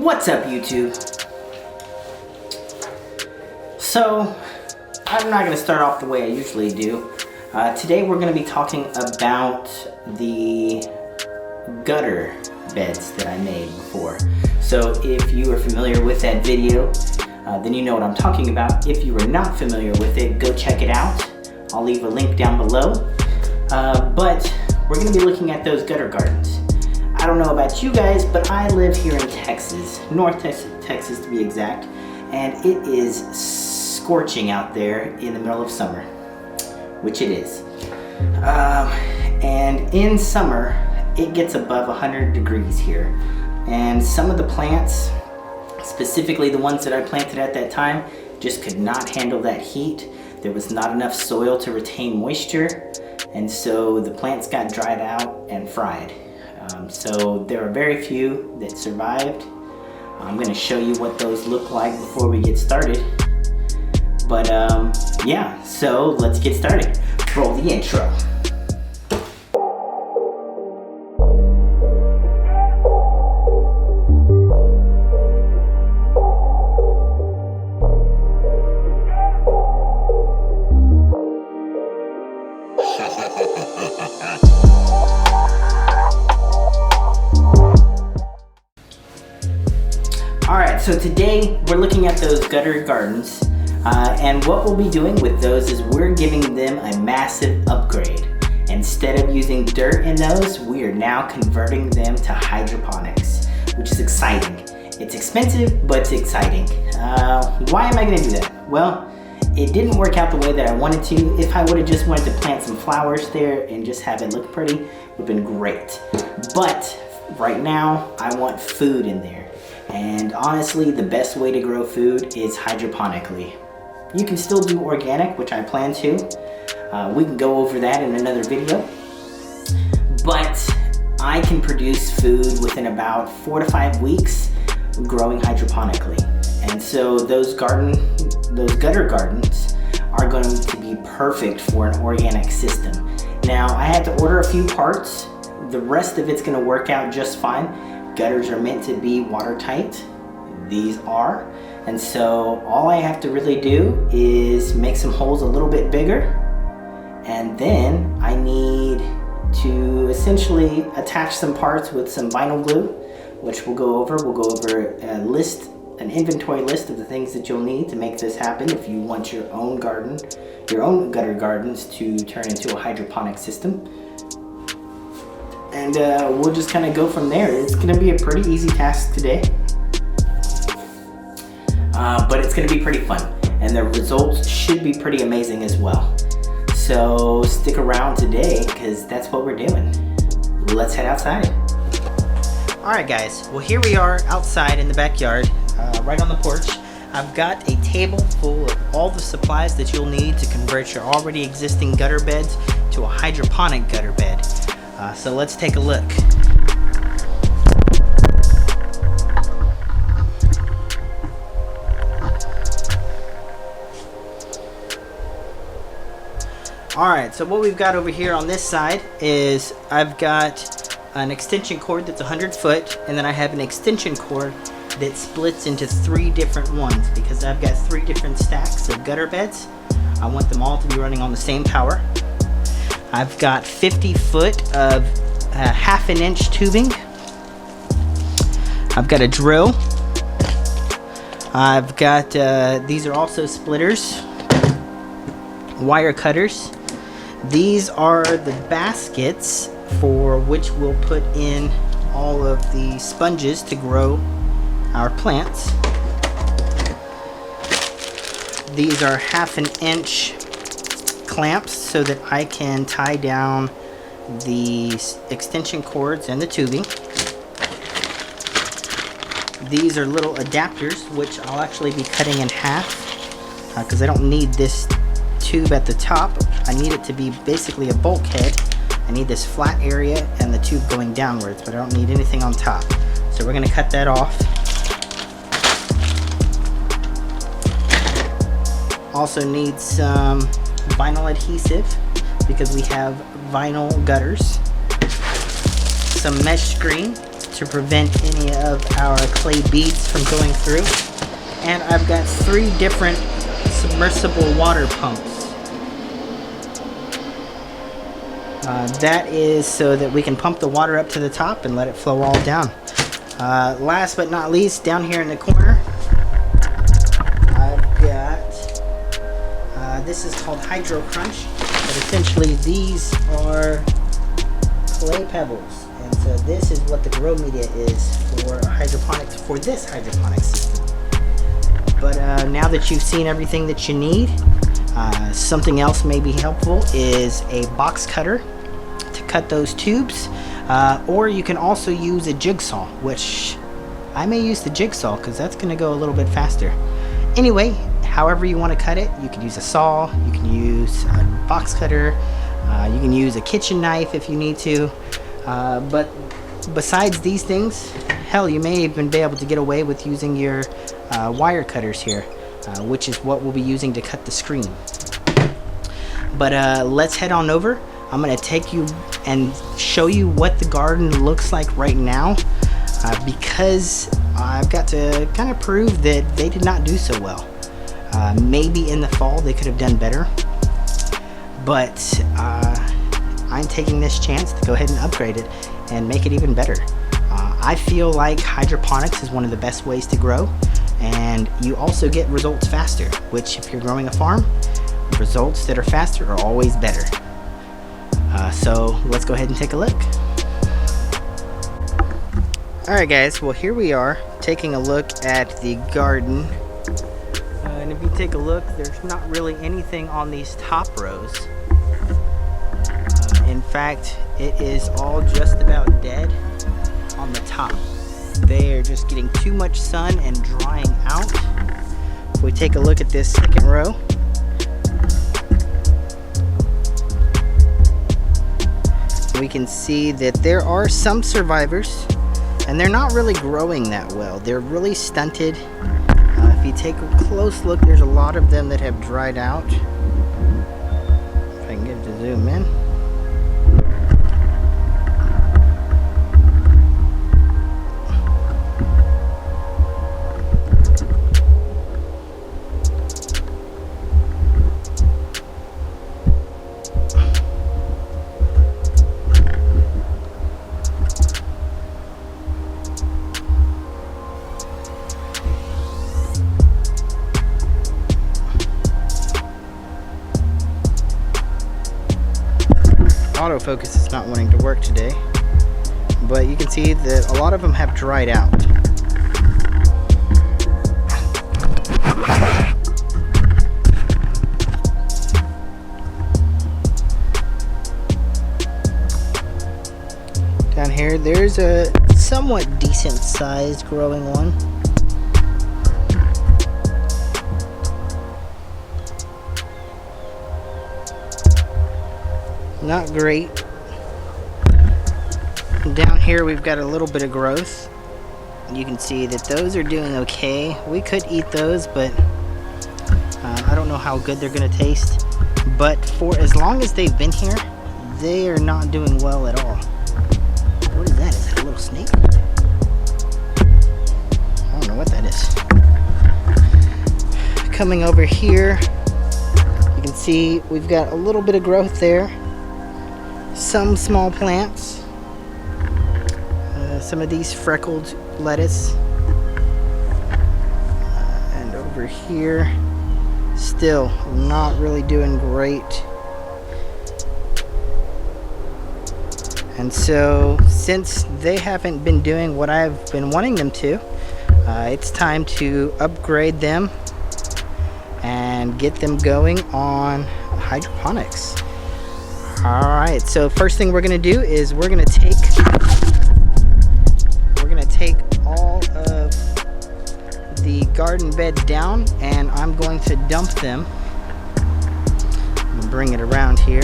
What's up, YouTube? So, I'm not going to start off the way I usually do. Today we're going to be talking about the gutter beds that I made before. So if you are familiar with that video, then you know what I'm talking about. If you are not familiar with it, go check it out. I'll leave a link down below. But we're going to be looking at those gutter gardens. I don't know about you guys, but I live here in Texas, North Texas to be exact, and it is scorching out there in the middle of summer, which it is. And in summer, it gets above 100 degrees here. And some of the plants, specifically the ones that I planted at that time, just could not handle that heat. There was not enough soil to retain moisture, and so the plants got dried out and fried. So there are very few that survived. I'm going to show you what those look like before we get started. But yeah, so let's get started. Roll the intro. Alright, so today we're looking at those gutter gardens, and what we'll be doing with those is we're giving them a massive upgrade. Instead of using dirt in those, we are now converting them to hydroponics, which is exciting. It's expensive, but it's exciting. Why am I going to do that? Well, it didn't work out the way that I wanted to. If I would have just wanted to plant some flowers there and just have it look pretty, it would have been great. But right now, I want food in there. And honestly, the best way to grow food is hydroponically. You can still do organic, which I plan to. We can go over that in another video. But I can produce food within about 4 to 5 weeks growing hydroponically. And so those gutter gardens are going to be perfect for an organic system. Now, I had to order a few parts. The rest of it's going to work out just fine. Gutters are meant to be watertight. These are. And so all I have to really do is make some holes a little bit bigger. And then I need to essentially attach some parts with some vinyl glue, which we'll go over. We'll go over an inventory list of the things that you'll need to make this happen if you want your own garden, your own gutter gardens to turn into a hydroponic system. And we'll just kind of go from there. It's going to be a pretty easy task today. But it's going to be pretty fun. And the results should be pretty amazing as well. So stick around today because that's what we're doing. Let's head outside. Alright guys, well here we are outside in the backyard, right on the porch. I've got a table full of all the supplies that you'll need to convert your already existing gutter beds to a hydroponic gutter bed. So let's take a look. Alright, so what we've got over here on this side is I've got an extension cord that's 100 foot, and then I have an extension cord that splits into 3 different ones because I've got 3 different stacks of gutter beds. I want them all to be running on the same power. I've got 50 foot of 1/2 inch tubing. I've got a drill. I've got, these are also splitters, wire cutters. These are the baskets for which we'll put in all of the sponges to grow our plants. These are 1/2 inch clamps so that I can tie down the extension cords and the tubing. These are little adapters which I'll actually be cutting in half because I don't need this tube at the top. I need it to be basically a bulkhead. I need this flat area and the tube going downwards, but I don't need anything on top. So we're going to cut that off. Also need some vinyl adhesive because we have vinyl gutters. Some mesh screen to prevent any of our clay beads from going through. And I've got 3 different submersible water pumps. That is so that we can pump the water up to the top and let it flow all down. Last but not least, down here in the corner, I've got, this is called Hydro Crunch, but essentially these are clay pebbles. And so this is what the grow media is for hydroponics, for this hydroponic system. But now that you've seen everything that you need, something else may be helpful is a box cutter to cut those tubes, or you can also use a jigsaw, which I may use the jigsaw because that's going to go a little bit faster. Anyway, however you want to cut it, you can use a saw, you can use a box cutter, you can use a kitchen knife if you need to, but besides these things, hell, you may even be able to get away with using your wire cutters here, which is what we'll be using to cut the screen. But let's head on over. I'm going to take you and show you what the garden looks like right now, because I've got to kind of prove that they did not do so well. Maybe in the fall they could have done better, but I'm taking this chance to go ahead and upgrade it and make it even better. I feel like hydroponics is one of the best ways to grow, and you also get results faster, which if you're growing a farm, results that are faster are always better. So let's go ahead and take a look. Alright guys, well here we are taking a look at the garden. And if you take a look, there's not really anything on these top rows. In fact, it is all just about dead on the top. They are just getting too much sun and drying out. If we take a look at this second row, we can see that there are some survivors, and they're not really growing that well. They're really stunted. If you take a close look, there's a lot of them that have dried out. If I can get it to zoom in. Autofocus is not wanting to work today, but you can see that a lot of them have dried out. Down here, there's a somewhat decent sized growing one. Not great. Down here we've got a little bit of growth. You can see that those are doing okay. We could eat those, but I don't know how good they're gonna taste. But for as long as they've been here, they are not doing well at all. What is that? Is that a little snake? I don't know what that is. Coming over here, you can see we've got a little bit of growth there. Some small plants, some of these freckled lettuce, and over here still not really doing great. And so since they haven't been doing what I've been wanting them to, it's time to upgrade them and get them going on hydroponics. Alright, so first thing we're going to do is we're going to take all of the garden beds down, and I'm going to dump them. I'm going to bring it around here.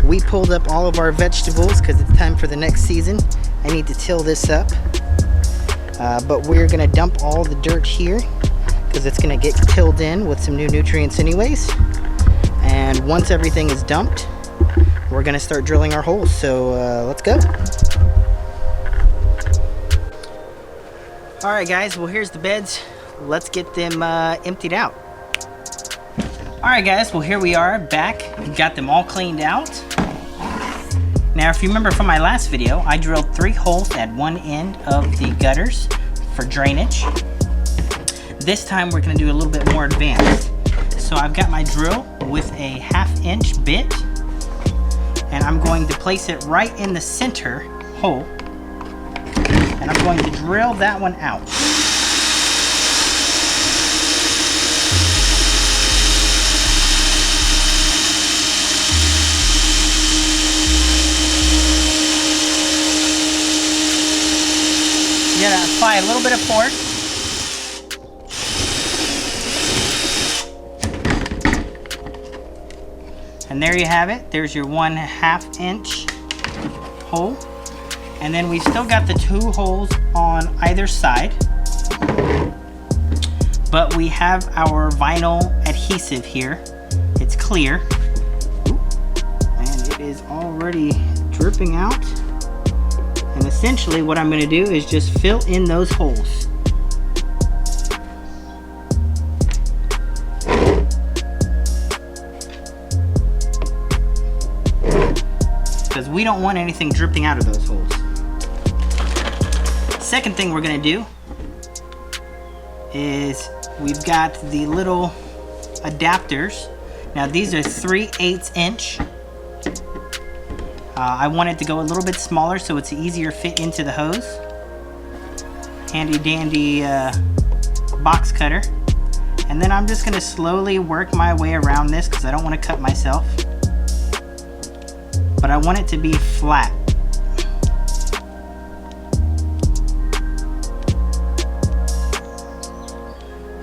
We pulled up all of our vegetables because it's time for the next season. I need to till this up, but we're going to dump all the dirt here because it's going to get tilled in with some new nutrients anyways. And once everything is dumped, we're we're gonna start drilling our holes. So let's go. All right, guys. Well, here's the beds. Let's get them emptied out. All right, guys. Well, here we are back. We've got them all cleaned out. Now, if you remember from my last video, I drilled 3 holes at one end of the gutters for drainage. This time we're gonna do a little bit more advanced. So I've got my drill with a 1/2-inch bit, and I'm going to place it right in the center hole, and I'm going to drill that one out. You gotta apply a little bit of force. And there you have it. There's your 1/2-inch hole. And then we've still got the 2 holes on either side. But we have our vinyl adhesive here. It's clear. And it is already dripping out. And essentially what I'm going to do is just fill in those holes. Because we don't want anything dripping out of those holes. Second thing we're going to do is we've got the little adapters. Now these are 3/8 inch. I want it to go a little bit smaller so it's an easier fit into the hose. Handy dandy box cutter. And then I'm just going to slowly work my way around this because I don't want to cut myself. But I want it to be flat.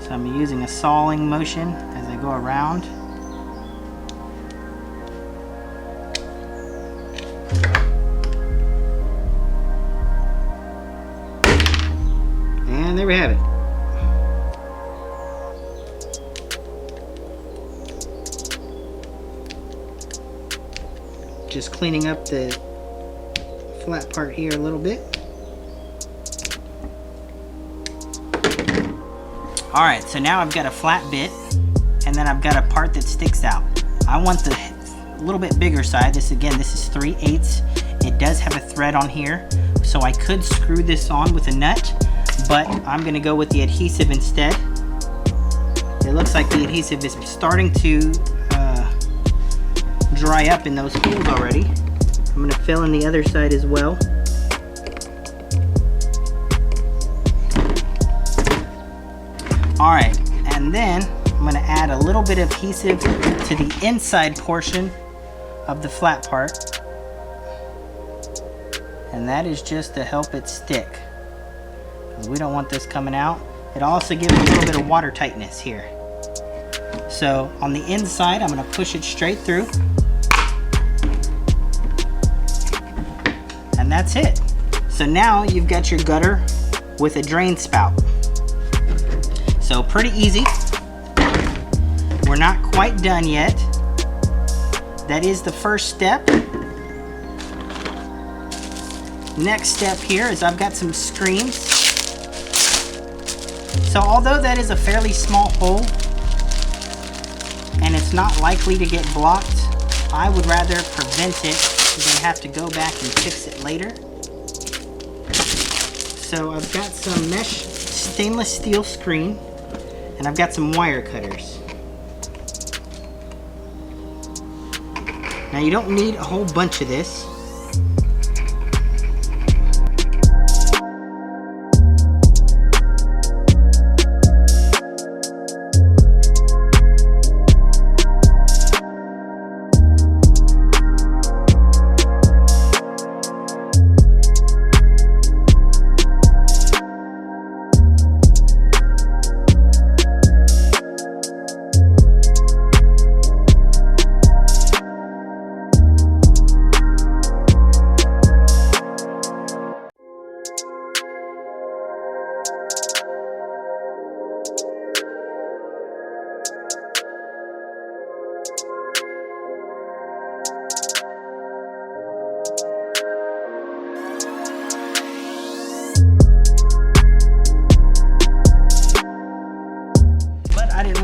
So I'm using a sawing motion as I go around. And there we have it. Just cleaning up the flat part here a little bit. Alright, so now I've got a flat bit, and then I've got a part that sticks out. I want the little bit bigger side. This is 3/8. It does have a thread on here, so I could screw this on with a nut, but I'm going to go with the adhesive instead. It looks like the adhesive is starting to dry up in those holes already. I'm going to fill in the other side as well. Alright, and then I'm going to add a little bit of adhesive to the inside portion of the flat part. And that is just to help it stick, because we don't want this coming out. It also gives a little bit of water tightness here. So on the inside, I'm going to push it straight through. And that's it. So now you've got your gutter with a drain spout. So pretty easy. We're not quite done yet. That is the first step. Next step here is I've got some screens. So although that is a fairly small hole and it's not likely to get blocked, I would rather prevent it than have to go back and fix it later. So I've got some mesh stainless steel screen, and I've got some wire cutters. Now you don't need a whole bunch of this.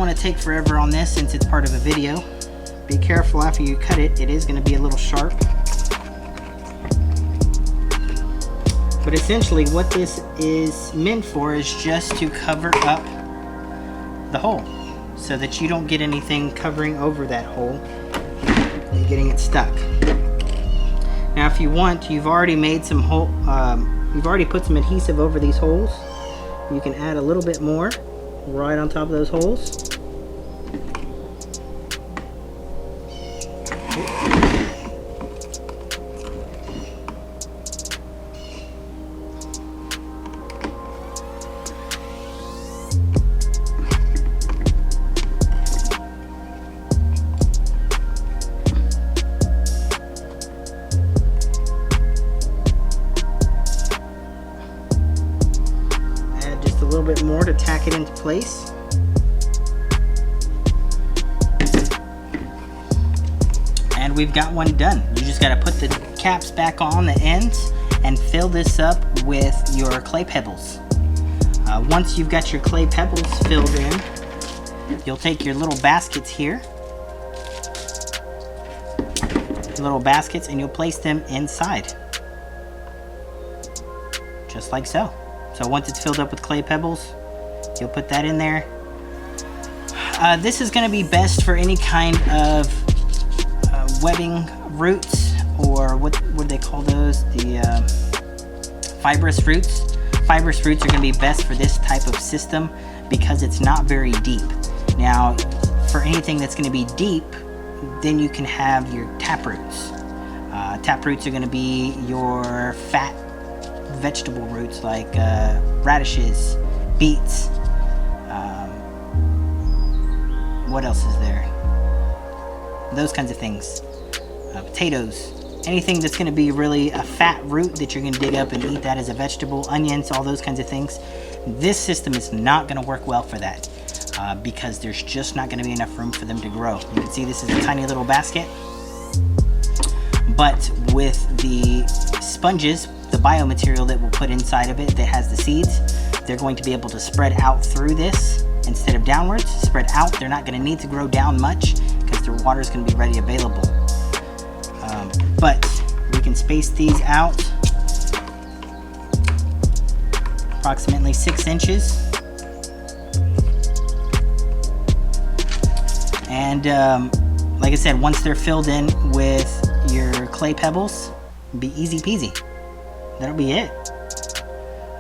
want to take forever on this since it's part of a video. Be careful after you cut it, it is going to be a little sharp. But essentially what this is meant for is just to cover up the hole so that you don't get anything covering over that hole and getting it stuck. Now if you want, you've already made some you've already put some adhesive over these holes. You can add a little bit more right on top of those holes. A little bit more to tack it into place. And we've got one done. You just got to put the caps back on the ends and fill this up with your clay pebbles. Once you've got your clay pebbles filled in, you'll take your little baskets here, and you'll place them inside, just like so. So once it's filled up with clay pebbles, you'll put that in there. This is going to be best for any kind of webbing roots, or what do they call those? The fibrous roots. Fibrous roots are going to be best for this type of system because it's not very deep. Now, for anything that's going to be deep, then you can have your tap roots. Tap roots are going to be your fat vegetable roots like radishes, beets, what else is there? Those kinds of things. Potatoes. Anything that's going to be really a fat root that you're going to dig up and eat that as a vegetable, onions, all those kinds of things. This system is not going to work well for that because there's just not going to be enough room for them to grow. You can see this is a tiny little basket, but with the sponges, the biomaterial that we'll put inside of it that has the seeds, they're going to be able to spread out through this instead of downwards. Spread out, they're not going to need to grow down much because their water is going to be ready available. But we can space these out approximately 6 inches. And like I said, once they're filled in with your clay pebbles, it'll be easy peasy. That'll be it.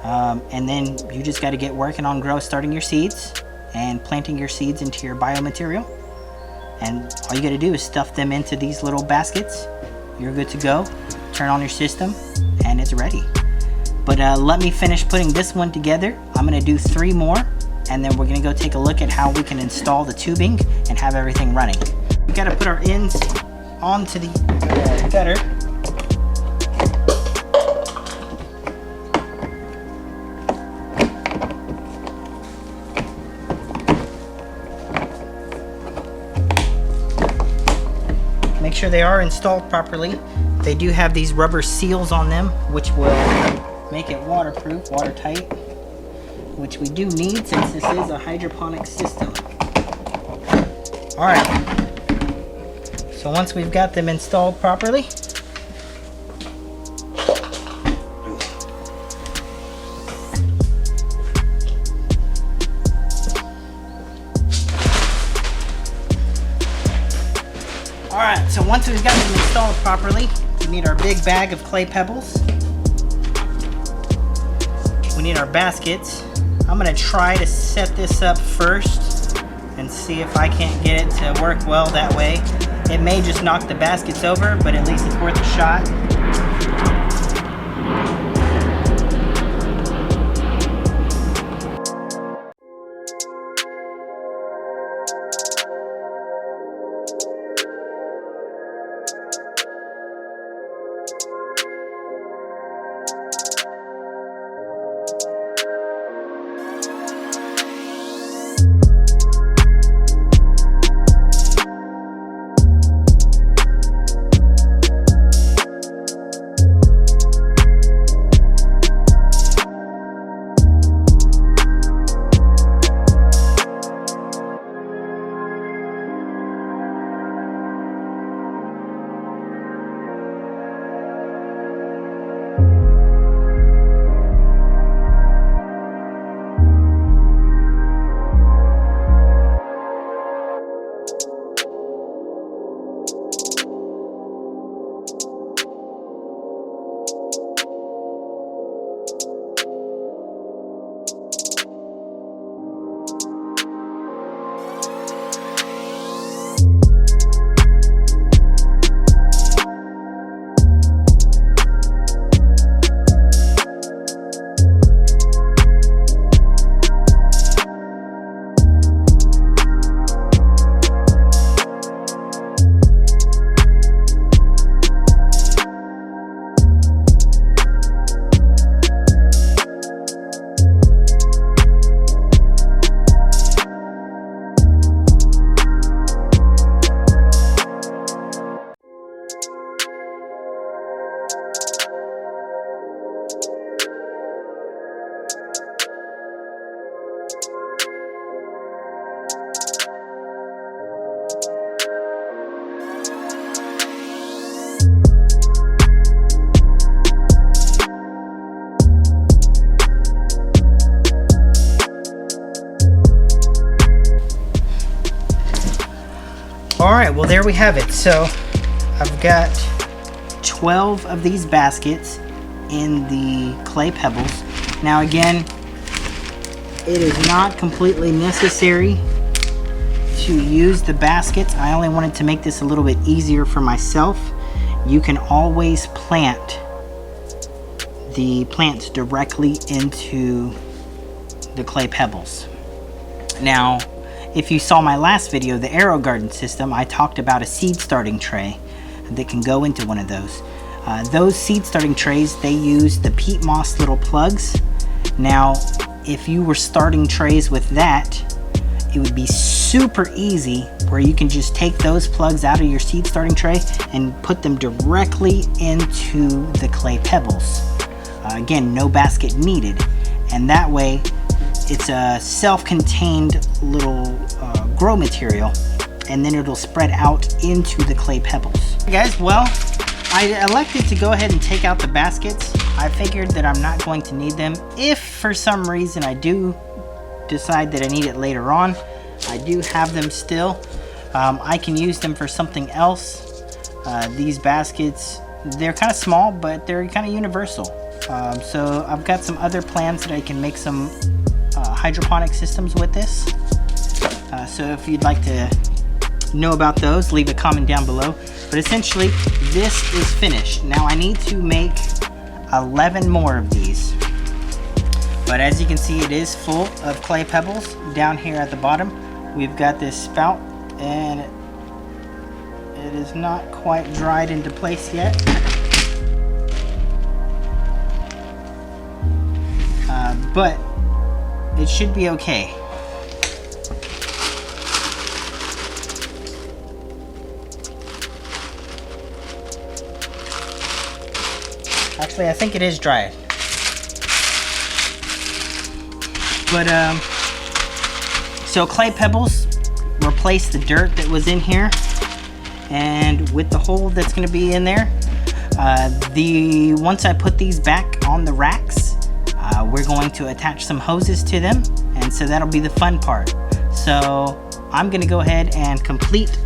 And then you just got to get working on starting your seeds and planting your seeds into your biomaterial. And all you got to do is stuff them into these little baskets. You're good to go. Turn on your system and it's ready. But let me finish putting this one together. I'm going to do 3 more, and then we're going to go take a look at how we can install the tubing and have everything running. We got to put our ends onto the gutter. Make sure they are installed properly. They do have these rubber seals on them, which will make it waterproof, watertight, which we do need since this is a hydroponic system. All right. So once we've got them installed properly, Alright, so once we've got them installed properly, we need our big bag of clay pebbles. We need our baskets. I'm going to try to set this up first and see if I can't get it to work well that way. It may just knock the baskets over, but at least it's worth a shot. Alright, well there we have it. So I've got 12 of these baskets in the clay pebbles. Now again, it is not completely necessary to use the baskets. I only wanted to make this a little bit easier for myself. You can always plant the plants directly into the clay pebbles. Now, if you saw my last video, the Arrow Garden system, I talked about a seed starting tray that can go into one of those. Those seed starting trays, they use the peat moss little plugs. Now, if you were starting trays with that, it would be super easy where you can just take those plugs out of your seed starting tray and put them directly into the clay pebbles. Again, no basket needed. And that way, it's a self-contained little grow material, and then it'll spread out into the clay pebbles. Hey guys, well, I elected to go ahead and take out the baskets. I figured that I'm not going to need them. If for some reason I do decide that I need it later on, I do have them still. I can use them for something else. These baskets, they're kind of small, but they're kind of universal. So I've got some other plans that I can make some hydroponic systems with this. So if you'd like to know about those, leave a comment down below. But essentially, this is finished. Now I need to make 11 more of these. But as you can see, it is full of clay pebbles. Down here at the bottom, we've got this spout, and it is not quite dried into place yet. But it should be okay. Actually, I think it is dry. But so clay pebbles replace the dirt that was in here, and with the hole that's going to be in there, once I put these back on the racks, we're going to attach some hoses to them, and so that'll be the fun part. So I'm going to go ahead and complete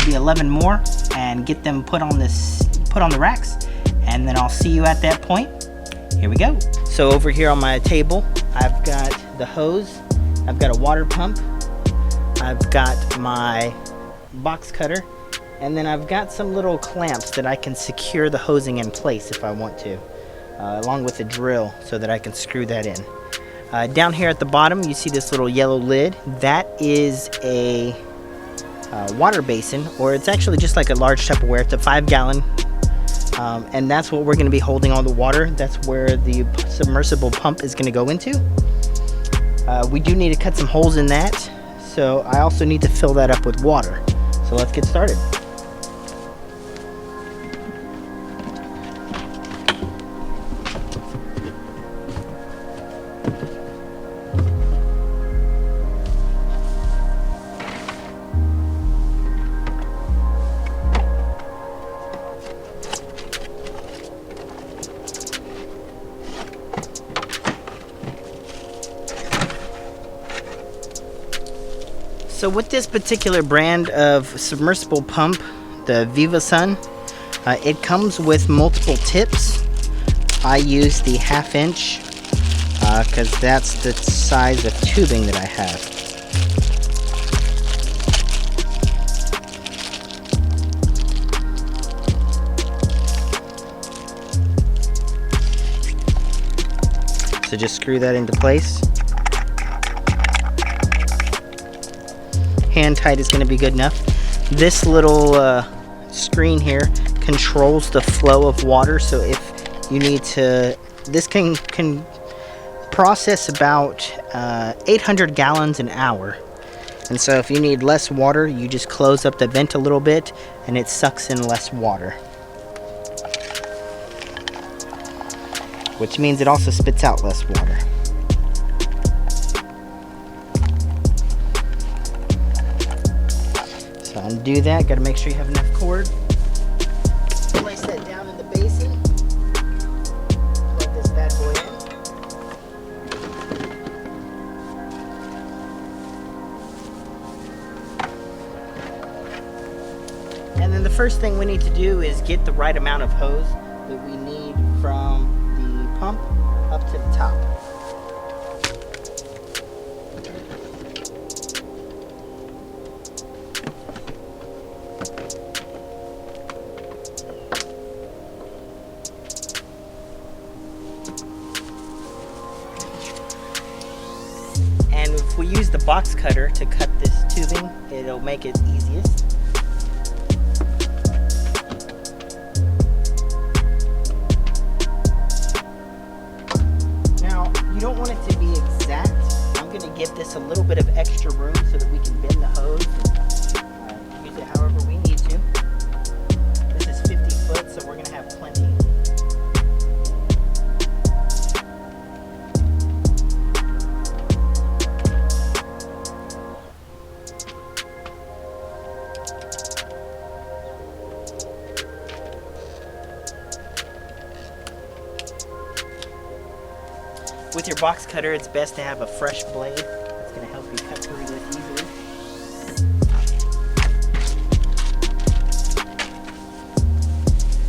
the 11 more and get them put on the racks, and then I'll see you at that point. Here we go. So over here on my table, I've got the hose, I've got a water pump, I've got my box cutter, and then I've got some little clamps that I can secure the hosing in place if I want to, along with a drill so that I can screw that in. Down here at the bottom, you see this little yellow lid. That is a water basin, or it's actually just like a large Tupperware. It's a 5-gallon. And that's what we're going to be holding all the water. That's where the submersible pump is going to go into. We do need to cut some holes in that, so I also need to fill that up with water. So let's get started. So with this particular brand of submersible pump, the Viva Sun, it comes with multiple tips. I use the 1/2 inch because that's the size of tubing that I have. So just screw that into place. Hand tight is going to be good enough. This little screen here controls the flow of water, so if you need to, this can process about 800 gallons an hour, and so if you need less water, you just close up the vent a little bit and it sucks in less water, which means it also spits out less water. So undo that, got to make sure you have enough cord. Place that down in the basin. Plug this bad boy in. first thing we need to do is get the right amount of hose that we need from the pump up to the top. And if we use the box cutter to cut this tubing, it'll make it easiest. Now, you don't want it to be exact. I'm going to give this a little bit of extra room so that we can bend the hose and use it however we need to. This is 50 foot, so we're going to have plenty. With your box cutter, it's best to have a fresh blade. It's going to help you cut through this easily.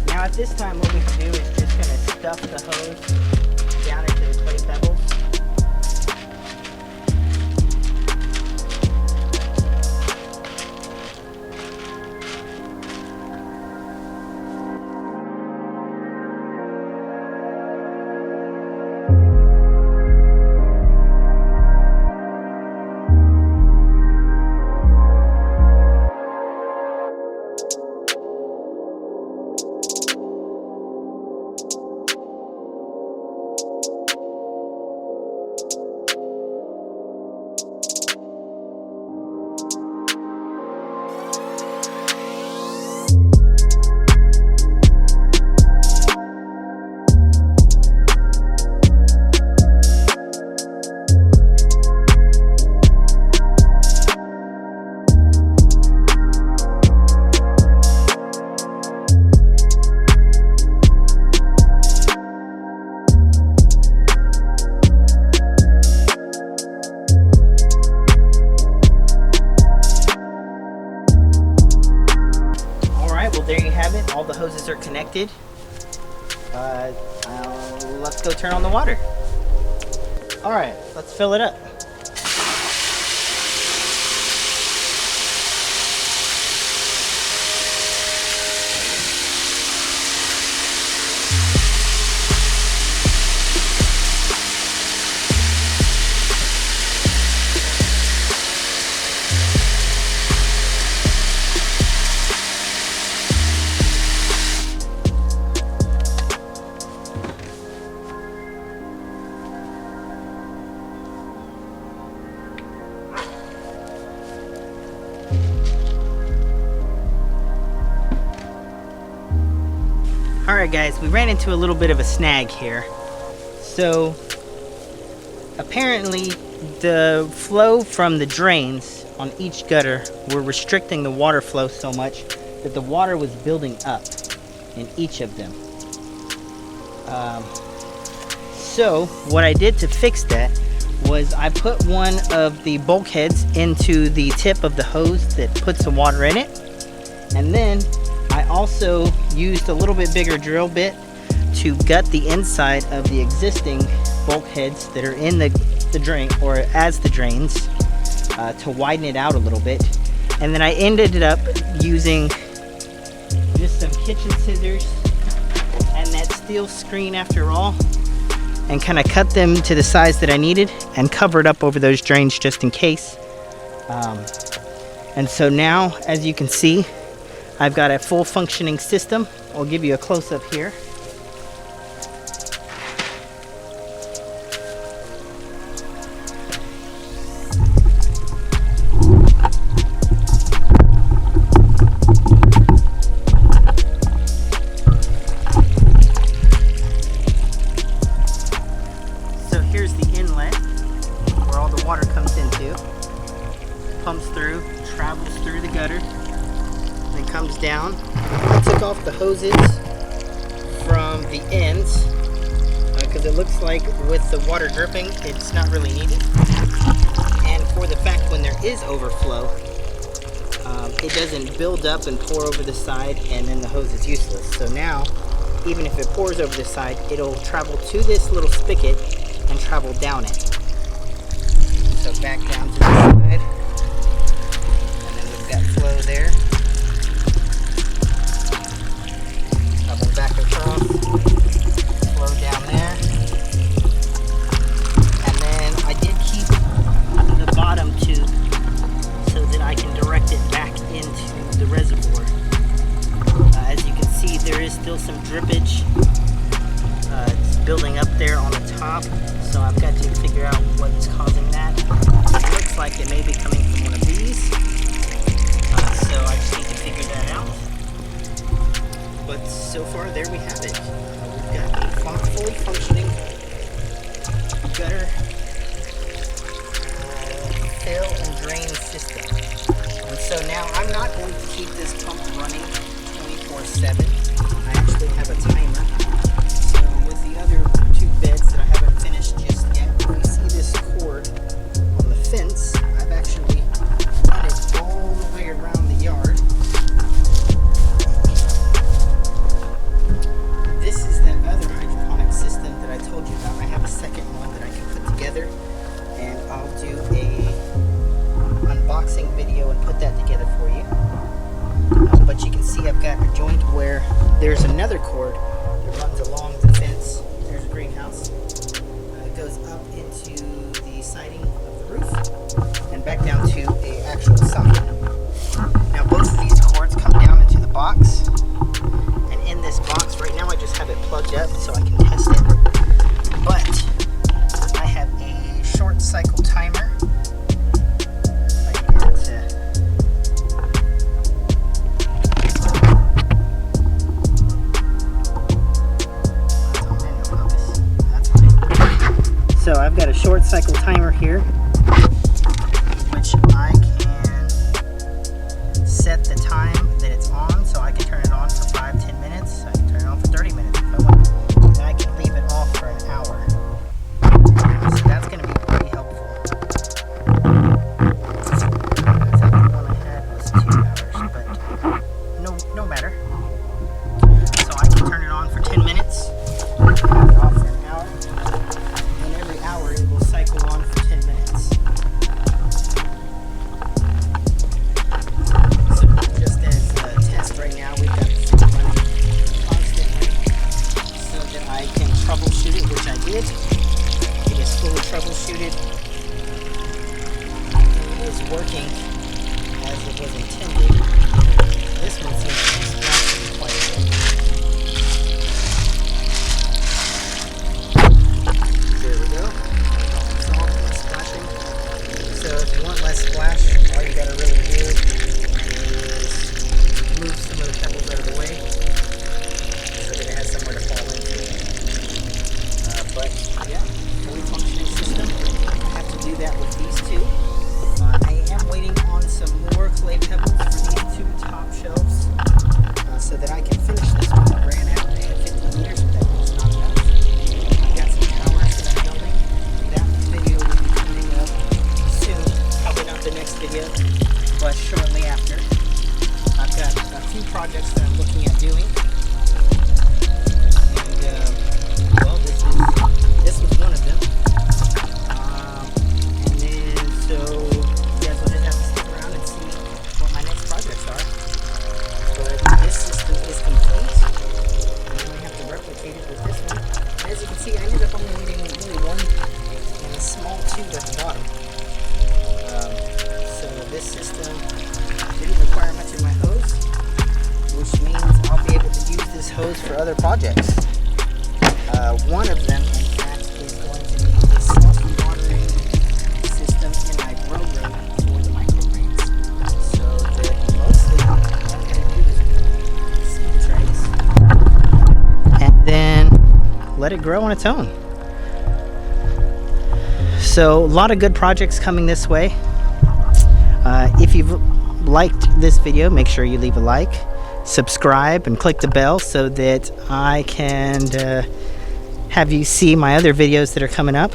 Now at this time, what we can do is just going to stuff the hose down into the clay pebbles. There you have it. All the hoses are connected. Let's go turn on the water. All right, let's fill it up. Alright guys, we ran into a little bit of a snag here. So apparently the flow from the drains on each gutter were restricting the water flow so much that the water was building up in each of them. So what I did to fix that was I put one of the bulkheads into the tip of the hose that puts the water in it, and then I also used a little bit bigger drill bit to gut the inside of the existing bulkheads that are in the drain, or as the drains, to widen it out a little bit. And then I ended up using just some kitchen scissors and that steel screen after all, and kind of cut them to the size that I needed and covered up over those drains just in case. And so now, as you can see, I've got a full functioning system. I'll give you a close-up here. So here's the inlet where all the water comes into, pumps through, travels through the gutter, then comes down. I took off the hoses from the ends because it looks like with the water dripping it's not really needed, and for the fact when there is overflow it doesn't build up and pour over the side and then the hose is useless. So now, even if it pours over the side, it'll travel to this little spigot and travel down it. So back down to the side, and then we've got flow there. Coming back across, flow down there. And then I did keep the bottom tube so that I can direct it back into the reservoir. As you can see, there is still some drippage building up there on the top, so I've got to figure out what's causing that. It looks like it may be coming from one of these, so I just need to figure that out. But so far, there we have it. We've got a fully functioning gutter fill and drain system. And so now I'm not going to keep this pump running 24/7. I actually have a timer. So with the other two beds that I haven't finished just yet, you see this cord on the fence. I've actually run it all the way around the yard. This is that other hydroponic system that I told you about. I have a second one that I can put together, and I'll do a unboxing video and put that together for you. But you can see I've got a joint where there's another cord that runs along the fence. There's a greenhouse. It goes up into the siding of the roof and back down to a actual socket. Now both of these cords come down into the box, and in this box right now I just have it plugged up so I can test it. But I have a short cycle timer. So I've got a short cycle timer here, which I can set the time that it's on, so I can turn it on for 5-10 minutes. I can turn it on for 30 minutes if I want. And I can leave it off for an hour. So that's going to be pretty helpful. I think the one I had was 2 hours, but no matter. So I can turn it on for 10 minutes, leave it off for an hour. Hour, it will cycle on for 10 minutes. So just as a test right now, we've got it running constantly so that I can troubleshoot it, which I did. It is fully troubleshooted. It is working as it was intended. This one seems to be splashing quite a bit. Splash, all you gotta really do is move some of the pebbles out of the way so that it has somewhere to fall into. But yeah, fully functioning system. I have to do that with these two. I am waiting on some more clay pebbles for these two top shelves so that I can finish this one. I ran out. I had 50 meters, but that was not enough. I've got some towers that I'm building. That video will be coming up soon. Probably not the next video, but shortly after. I've got a few projects that I'm looking at doing, and well, this was one of them. And then so you guys will just have to stick around and see what my next projects are. But this system is complete. I only have to replicate it with this one. And as you can see, I ended up only needing really one and a small tube at the bottom. So this system didn't require much of my hose, which means I'll be able to use this hose for other projects. One of them, in fact, is going to be this self-watering system in my grow room for the microgreens. So that mostly all I'm going to do is seed the trays and then let it grow on its own. So a lot of good projects coming this way. If you've liked this video, make sure you leave a like, subscribe, and click the bell so that I can have you see my other videos that are coming up.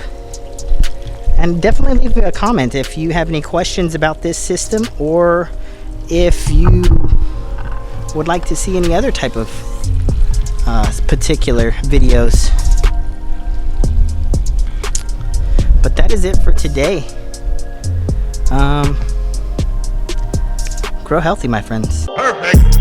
And definitely leave me a comment if you have any questions about this system, or if you would like to see any other type of particular videos. But that is it for today. Grow healthy, my friends. Perfect.